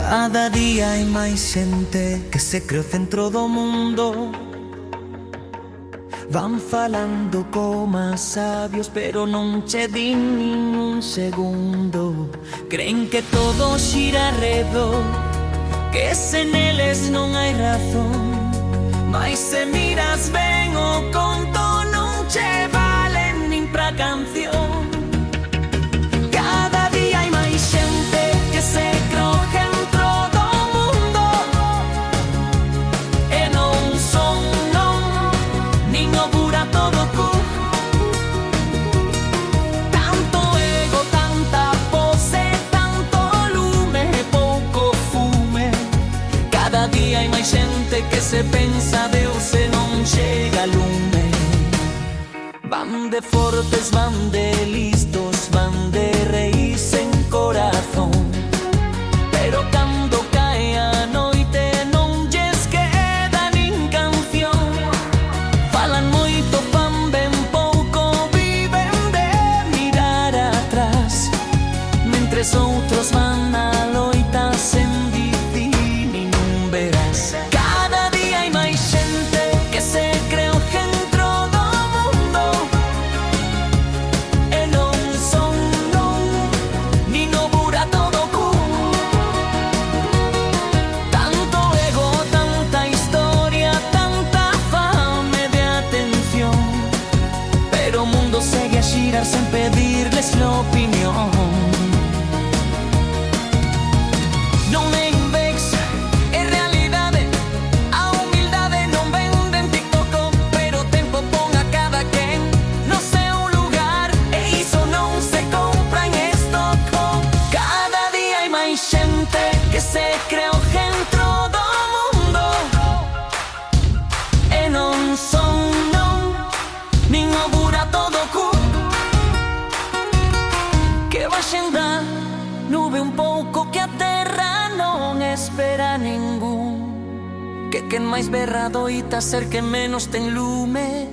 Cada día hai máis xente que se cree o centro do mundo. Van falando como sabios, pero non che din nin un segundo. Creen que todo xira arredor, que sen eles non hai razón. Mais se miras ben o conto, non che valen nin pra canción. Cada día hai máis xente que se croje dentro do mundo, e non son, non, nin o burato do cu. Tanto ego, tanta pose, tanto lume e pouco fume. Cada día hai máis xente que se pensa Deus e non chega lume. Van de fortes, van de listos, van de reís en corazón, pero cando cae a noite non lles queda nin canción. Falan moito, fan ben pouco, viven de mirar atrás, mentres outros van a loita sen dicir nin un verás. Cada día hai máis xente que se cree o centro do mundo, e non son, non, nin o burato do cu. Tanto ego, tanta historia, tanta fame de atención, pero o mundo segue a xirar sen pedirles la opinión. Non é invexa, é realidade. A humildade non vende en TikTok, pero o tempo pon a cada quen no seu lugar, e iso non se compra en stock. Cada día hai máis xente que se cree o centro do mundo, e non son, non, nin o burato do cu. Que baixen da nube un pouco, que a terra non espera ningún, que quen máis berra doita ser que menos ten lume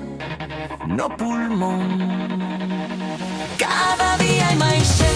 no pulmón. Cada día hai máis xente